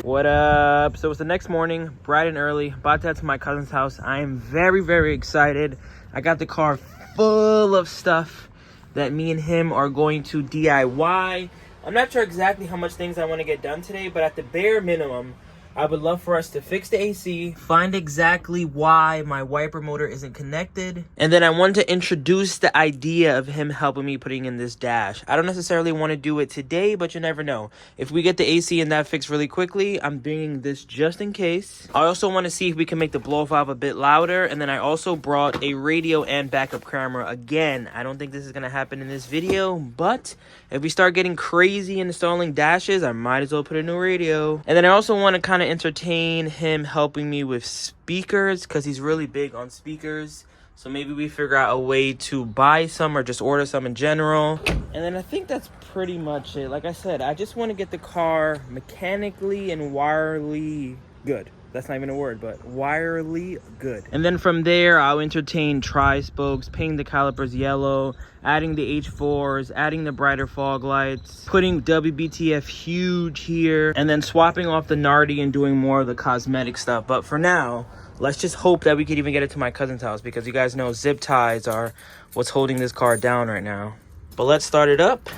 What up? So it's the next morning, bright and early, about to head to my cousin's house. I am very, very excited. I got the car full of stuff that me and him are going to DIY. I'm not sure exactly how much things I want to get done today, but at the bare minimum, I would love for us to fix the AC, find exactly why my wiper motor isn't connected, and then I want to introduce the idea of him helping me putting in this dash. I don't necessarily want to do it today, but you never know. If we get the AC and that fixed really quickly, I'm doing this just in case. I also want to see if we can make the blow valve a bit louder, and then I also brought a radio and backup camera. Again, I don't think this is going to happen in this video, but if we start getting crazy installing dashes, I might as well put a new radio. And then I also want to kind of entertain him helping me with speakers because he's really big on speakers. So maybe we figure out a way to buy some or just order some in general. And then I think that's pretty much it. Like I said, I just want to get the car mechanically and wirely good. That's not even a word, but wirely good. And then from there, I'll entertain tri-spokes, painting the calipers yellow, adding the H4s, adding the brighter fog lights, putting WBTF huge here, and then swapping off the Nardi and doing more of the cosmetic stuff. But for now, let's just hope that we could even get it to my cousin's house, because you guys know zip ties are what's holding this car down right now. But let's start it up.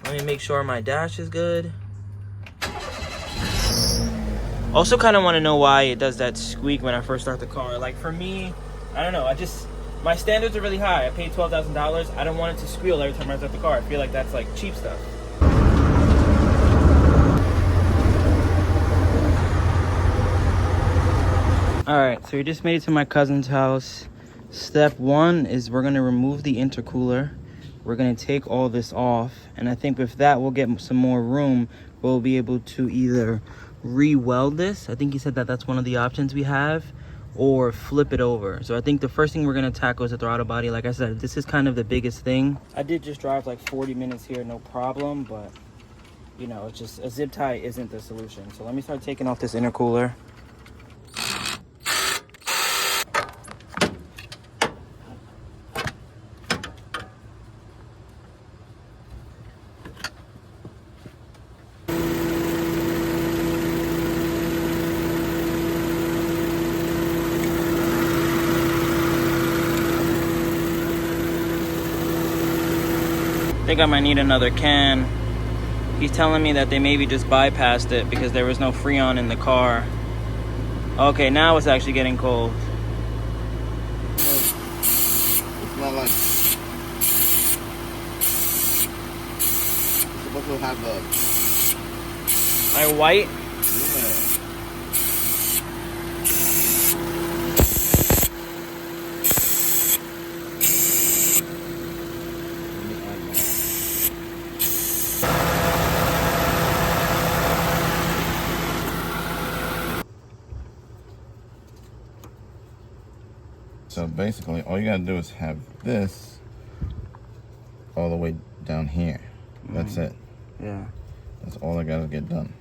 Let me make sure my dash is good. Also kind of want to know why it does that squeak when I first start the car. Like for me, I don't know, my standards are really high. I paid $12,000. I don't want it to squeal every time I start the car. I feel like that's like cheap stuff. Alright, so we just made it to my cousin's house. Step one is we're going to remove the intercooler. We're going to take all this off. And I think with that, we'll get some more room. We'll be able to either re-weld this. I think he said that that's one of the options we have, or flip it over. So I think the first thing we're going to tackle is the throttle body. Like I said, this is kind of the biggest thing. I did just drive like 40 minutes here, no problem, but you know, it's just a zip tie isn't the solution. So let me start taking off this intercooler. I think I might need another can. He's telling me that they maybe just bypassed it because there was no Freon in the car. Okay, now it's actually getting cold. It's not like it's supposed to have a like white? Yeah. So basically, all you gotta do is have this all the way down here. That's it. Yeah. That's all I gotta get done.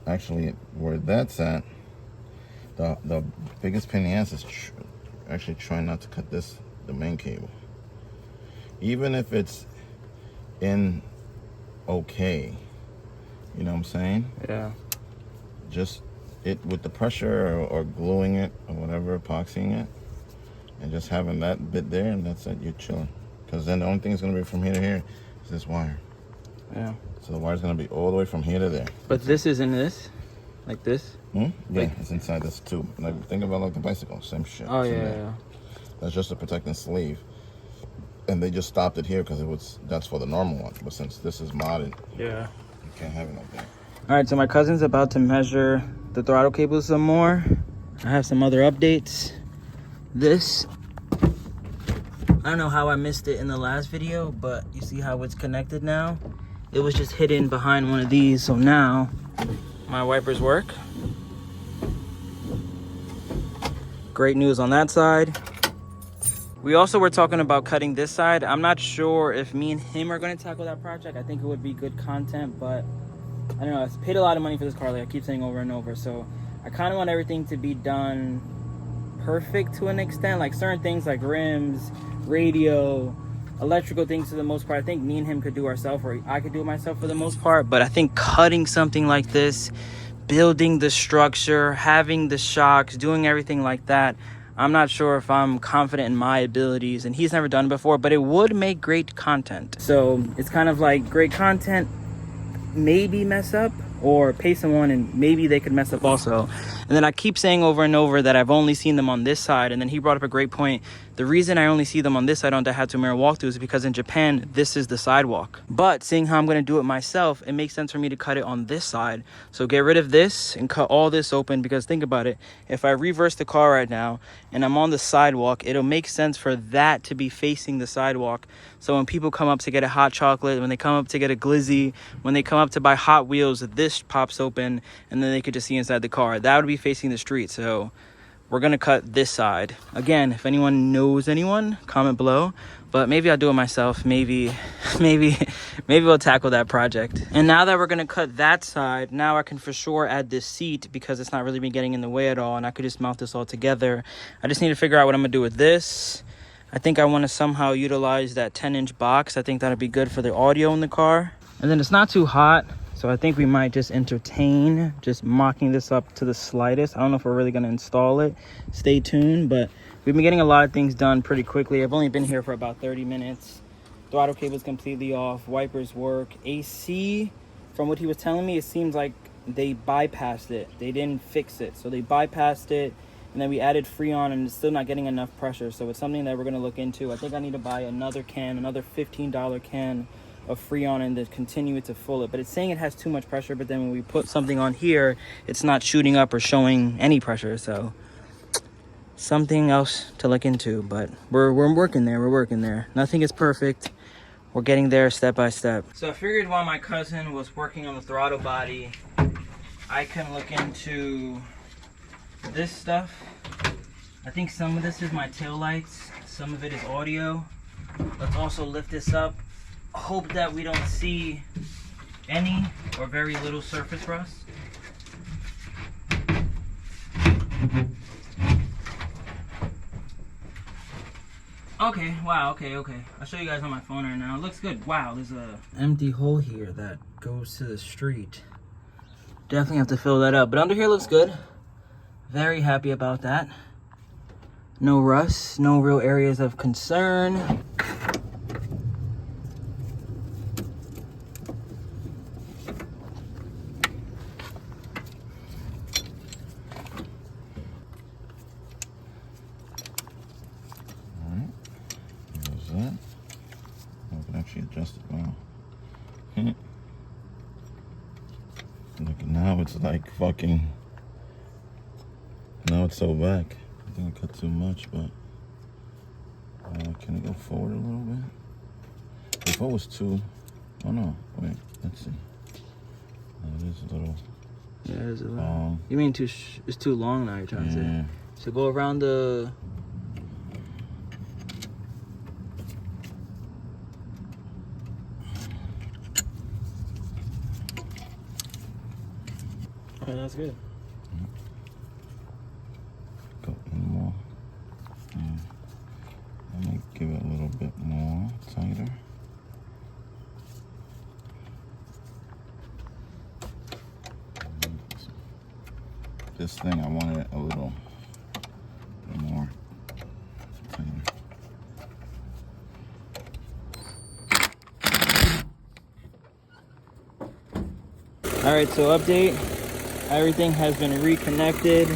Actually, where that's at, the biggest pain in the ass is actually trying not to cut the main cable. Even if it's in okay, you know what I'm saying? Yeah. Just it with the pressure or gluing it or whatever, epoxying it, and just having that bit there, and that's it, you're chilling. Because then the only thing that's going to be from here to here is this wire. Yeah. So the wire's going to be all the way from here to there. But this is in this? Like this? Yeah, like, it's inside this tube. Like, think about like the bicycle, same shit. Oh, yeah. That's just a protecting sleeve. And they just stopped it here because that's for the normal one. But since this is modded, yeah, you can't have it like that. All right, so my cousin's about to measure the throttle cable some more. I have some other updates. This, I don't know how I missed it in the last video, but you see how it's connected now? It was just hidden behind one of these, so now my wipers work. Great news on that side. We also were talking about cutting this side. I'm not sure if me and him are going to tackle that project. I think it would be good content, but I don't know. I paid a lot of money for this car, like I keep saying over and over. So I kind of want everything to be done perfect to an extent. Like certain things like rims, radio, electrical things, to the most part I think me and him could do ourselves, or I could do it myself for the most part. But I think cutting something like this, building the structure, having the shocks, doing everything like that. I'm not sure if I'm confident in my abilities, and he's never done it before, but it would make great content. So it's kind of like great content, maybe mess up, or pay someone and maybe they could mess up also. And then I keep saying over and over that I've only seen them on this side, and then he brought up a great point. The reason I only see them on this side on Daihatsu Mira walkthroughs is because in Japan this is the sidewalk, but seeing how I'm going to do it myself, it makes sense for me to cut it on this side. So get rid of this and cut all this open, because think about it, if I reverse the car right now and I'm on the sidewalk, it'll make sense for that to be facing the sidewalk. So when people come up to get a hot chocolate, when they come up to get a glizzy, when they come up to buy Hot Wheels, this pops open and then they could just see inside the car. That would be facing the street. So we're gonna cut this side. Again, if anyone knows anyone, comment below. But maybe I'll do it myself. Maybe we'll tackle that project. And now that we're gonna cut that side, now I can for sure add this seat, because it's not really been getting in the way at all, and I could just mount this all together. I just need to figure out what I'm gonna do with this. I think I want to somehow utilize that 10-inch box. I think that'd be good for the audio in the car. And then it's not too hot, so I think we might just entertain just mocking this up to the slightest. I don't know if we're really going to install it. Stay tuned, but we've been getting a lot of things done pretty quickly. I've only been here for about 30 minutes. Throttle cable's completely off. Wipers work. AC, from what he was telling me, it seems like they bypassed it. They didn't fix it, so they bypassed it. And then we added Freon, and it's still not getting enough pressure. So it's something that we're going to look into. I think I need to buy another $15 can of Freon and to continue to fill it. But it's saying it has too much pressure, but then when we put something on here, it's not shooting up or showing any pressure. So something else to look into. But we're working there. We're working there. Nothing is perfect. We're getting there step by step. So I figured while my cousin was working on the throttle body, I can look into this stuff. I think some of this is my tail lights, some of it is audio. Let's also lift this up. Hope that we don't see any or very little surface rust. Okay, wow, okay. I'll show you guys on my phone right now. It looks good. Wow, there's a empty hole here that goes to the street. Definitely have to fill that up, but under here looks good. Very happy about that. No rust, no real areas of concern. Alright, there's that. I can actually adjust it now. Look, now it's like fucking. Now it's so back. I think I cut too much, but can it go forward a little bit? Before it was too. Oh no, wait, let's see. It is a little. Yeah, it's a little. You mean it's too long now? You're trying to say. So go around the. Okay, that's good. Go in more. I'm gonna give it a little bit more tighter. This thing, I wanted it a little more tighter. Alright, so update. Everything has been reconnected.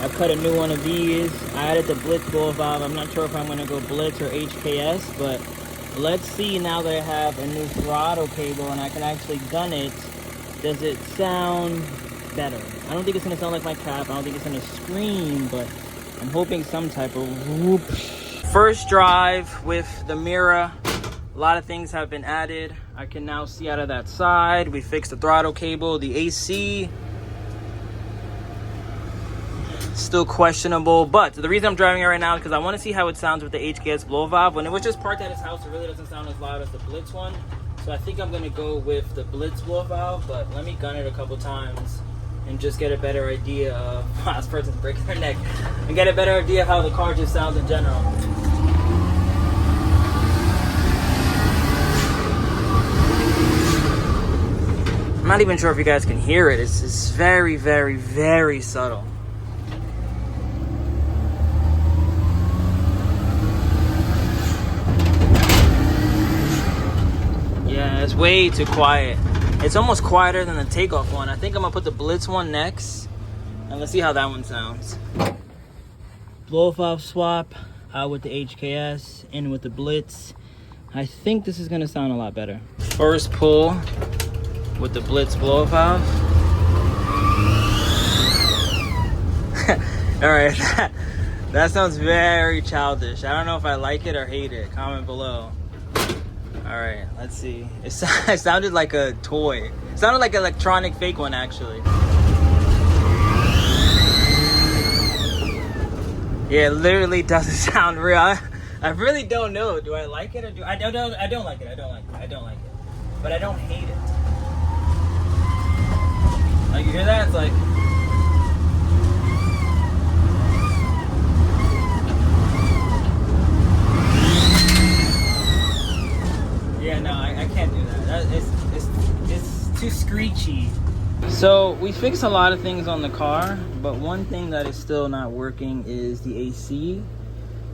I cut a new one of these. I added the BLITZ blow valve. I'm not sure if I'm going to go BLITZ or HKS, but let's see now that I have a new throttle cable and I can actually gun it. Does it sound better? I don't think it's going to sound like my cap. I don't think it's going to scream, but I'm hoping some type of whoop. First drive with the Mira. A lot of things have been added. I can now see out of that side. We fixed the throttle cable, the AC. Still questionable, but the reason I'm driving it right now is because I want to see how it sounds with the HKS blow valve. When it was just parked at his house, it really doesn't sound as loud as the BLITZ one. So I think I'm going to go with the BLITZ blow valve, but let me gun it a couple times and just get a better idea of this person's breaking their neck and get a better idea of how the car just sounds in general. I'm not even sure if you guys can hear it. It's very, very, very subtle. Yeah, it's way too quiet. It's almost quieter than the takeoff one. I think I'm gonna put the BLITZ one next, and let's see how that one sounds. Blow-off swap out with the HKS, in with the BLITZ. I think this is gonna sound a lot better. First pull with the BLITZ blow-off valve. All right, that sounds very childish. I don't know if I like it or hate it. Comment below. All right, let's see. It sounded like a toy. It sounded like an electronic fake one, actually. Yeah, it literally doesn't sound real. I really don't know. Do I like it or I don't like it. I don't like it. But I don't hate it. Like, you hear that? It's like... Yeah, no, I can't do that. It's too screechy. So we fixed a lot of things on the car, but one thing that is still not working is the AC.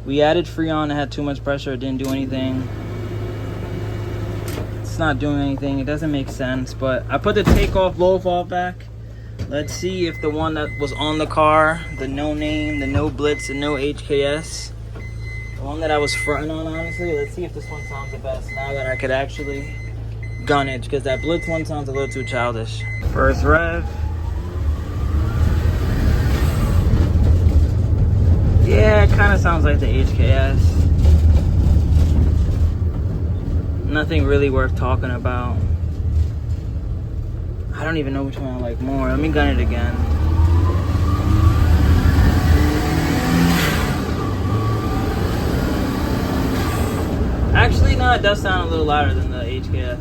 We added Freon, it had too much pressure, it didn't do anything. It's not doing anything, it doesn't make sense, but I put the takeoff blow valve back. Let's see if the one that was on the car, the no name, the no BLITZ, and no HKS, the one that I was fronting on, honestly, let's see if this one sounds the best now that I could actually gun it, because that BLITZ one sounds a little too childish. First rev. Yeah, it kind of sounds like the HKS. Nothing really worth talking about. I don't even know which one I like more. Let me gun it again. Actually, no, it does sound a little louder than the HKS.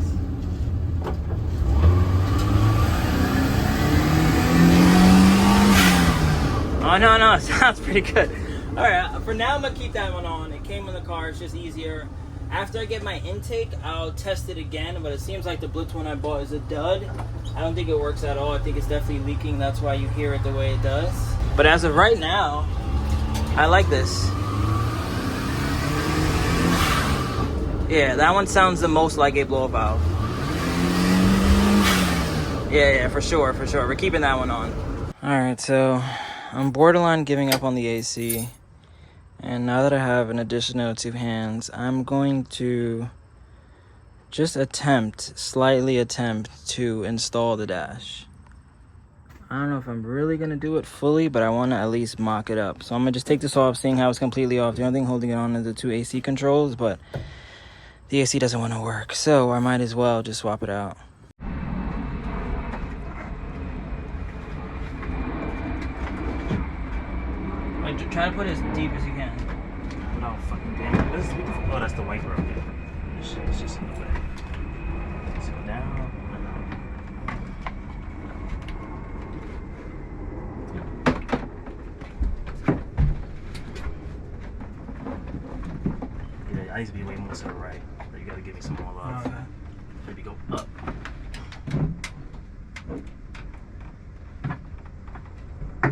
Oh, no, it sounds pretty good. All right, for now, I'm gonna keep that one on. It came in the car, it's just easier. After I get my intake, I'll test it again, but it seems like the BLITZ one I bought is a dud. I don't think it works at all. I think it's definitely leaking. That's why you hear it the way it does. But as of right now, I like this. Yeah, that one sounds the most like a blow valve. Yeah, for sure. We're keeping that one on. All right, so I'm borderline giving up on the AC. And now that I have an additional 2 hands, I'm going to just slightly attempt to install the dash. I don't know if I'm really gonna do it fully, but I wanna at least mock it up. So I'm gonna just take this off, seeing how it's completely off. The only thing holding it on is the 2 AC controls, but the AC doesn't wanna work. So I might as well just swap it out. Try to put it as deep as you can. No fucking damn. What is it? Oh, that's the wiper up there. This shit is just in the way. Let's go down. Yeah, I used to be way more to the right. But you gotta give me some more love. Okay. Maybe go up.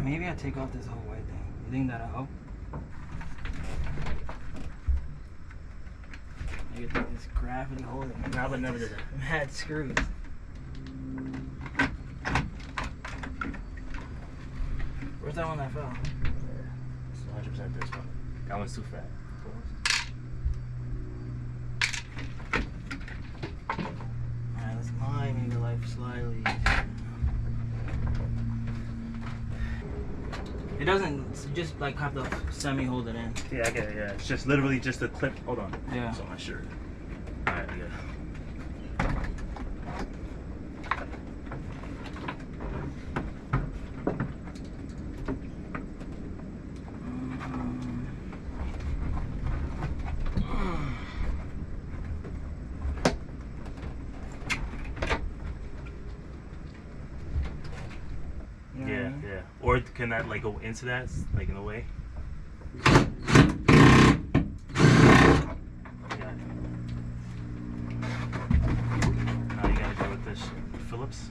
Maybe I take off this whole white thing. You think that'll help? Maybe I think this gravity holding. No, I would never do that. Mad screws. Where's that one that fell? It's 100% this one. That one's too fat. Alright, let's make your life slightly easier. It doesn't just like have to semi hold it in. Yeah, I get it, yeah. It's just literally just a clip. Hold on. Yeah. It's on my shirt. Alright, yeah. Yeah. Or can that like go into that, like in a way? Yeah. Now you gotta go with this Phillips.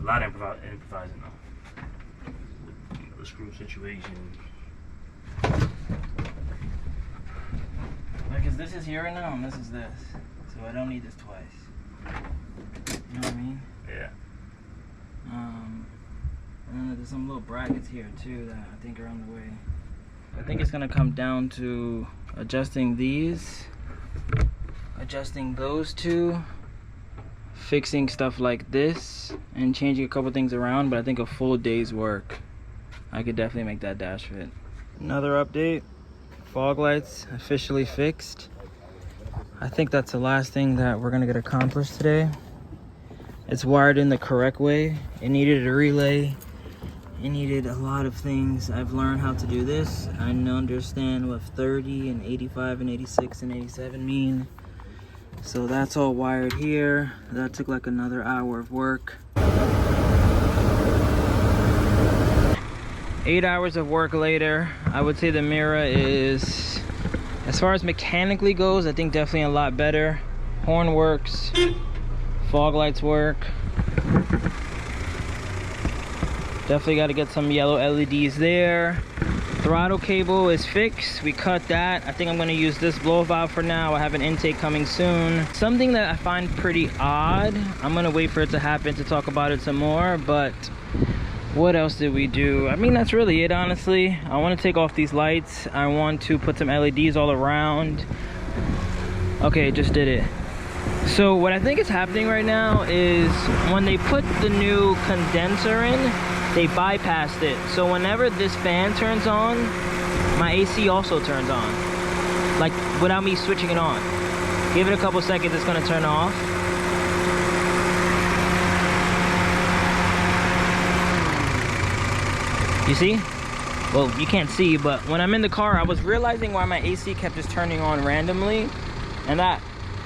A lot of improvising though. With the screw situation. Because this is here right now and this is this. So I don't need this twice. You know what I mean? Yeah. And then there's some little brackets here too that I think are on the way. I think it's gonna come down to adjusting these, adjusting those two, fixing stuff like this, and changing a couple things around. But I think a full day's work, I could definitely make that dash fit. Another update, fog lights officially fixed. I think that's the last thing that we're gonna get accomplished today. It's wired in the correct way. It needed a relay. It needed a lot of things. I've learned how to do this. I understand what 30 and 85 and 86 and 87 mean. So that's all wired here. That took like another hour of work. 8 hours of work later, I would say the Mira is, as far as mechanically goes, I think definitely a lot better. Horn works, fog lights work. Definitely got to get some yellow LEDs there. Throttle cable is fixed. We cut that. I think I'm going to use this blow valve for now. I have an intake coming soon. Something that I find pretty odd. I'm going to wait for it to happen to talk about it some more. But what else did we do? I mean, that's really it, honestly. I want to take off these lights. I want to put some LEDs all around. Okay, just did it. So what I think is happening right now is when they put the new condenser in, they bypassed it. So whenever this fan turns on, my AC also turns on. Like, without me switching it on. Give it a couple seconds, it's gonna turn off. You see? Well, you can't see, but when I'm in the car, I was realizing why my AC kept just turning on randomly. And that,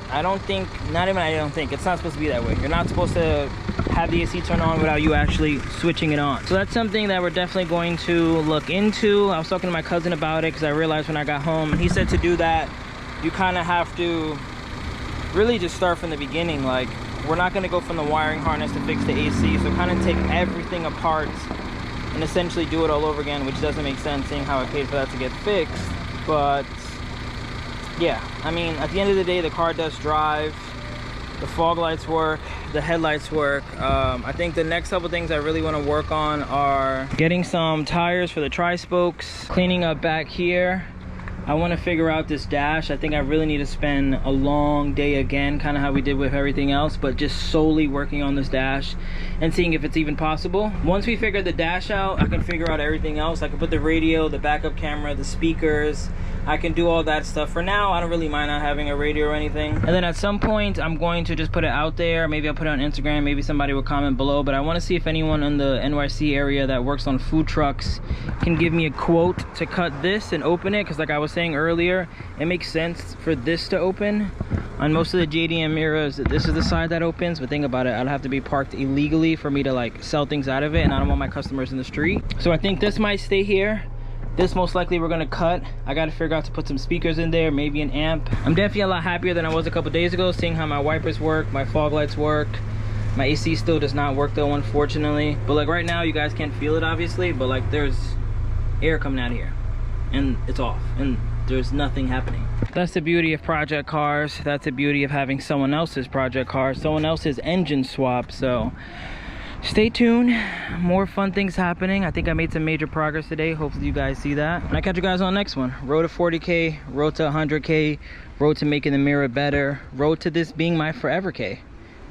I don't think, it's not supposed to be that way. You're not supposed to have the AC turn on without you actually switching it on. So that's something that we're definitely going to look into. I was talking to my cousin about it because I realized when I got home, and he said to do that, you kind of have to really just start from the beginning. Like, we're not going to go from the wiring harness to fix the AC, so kind of take everything apart and essentially do it all over again, which doesn't make sense seeing how I paid for that to get fixed. But yeah, I mean, at the end of the day, the car does drive. The fog lights work, the headlights work. I think the next couple things I really want to work on are getting some tires for the tri-spokes, cleaning up back here. I want to figure out this dash. I think I really need to spend a long day again, kind of how we did with everything else, but just solely working on this dash and seeing if it's even possible. Once we figure the dash out, I can figure out everything else. I can put the radio, the backup camera, the speakers. I can do all that stuff. For now, I don't really mind not having a radio or anything. And then at some point, I'm going to just put it out there. Maybe I'll put it on Instagram. Maybe somebody will comment below. But I want to see if anyone in the NYC area that works on food trucks can give me a quote to cut this and open it. Because like I was saying earlier, it makes sense for this to open. On most of the JDM Miras, this is the side that opens. But think about it, I'd have to be parked illegally for me to like sell things out of it. And I don't want my customers in the street. So I think this might stay here. This most likely we're gonna cut. I gotta figure out to put some speakers in there, maybe an amp. I'm definitely a lot happier than I was a couple days ago, seeing how my wipers work, my fog lights work. My AC still does not work though, unfortunately. But like right now, you guys can't feel it obviously, but like there's air coming out of here and it's off and there's nothing happening. That's the beauty of project cars. That's the beauty of having someone else's project car, someone else's engine swap. So stay tuned, more fun things happening. I think I made some major progress today. Hopefully you guys see that. And I catch you guys on the next one. Road to 40K, road to 100K, road to making the Mira better, road to this being my forever K.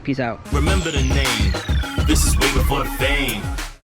Peace out. Remember the name. This is way before the fame.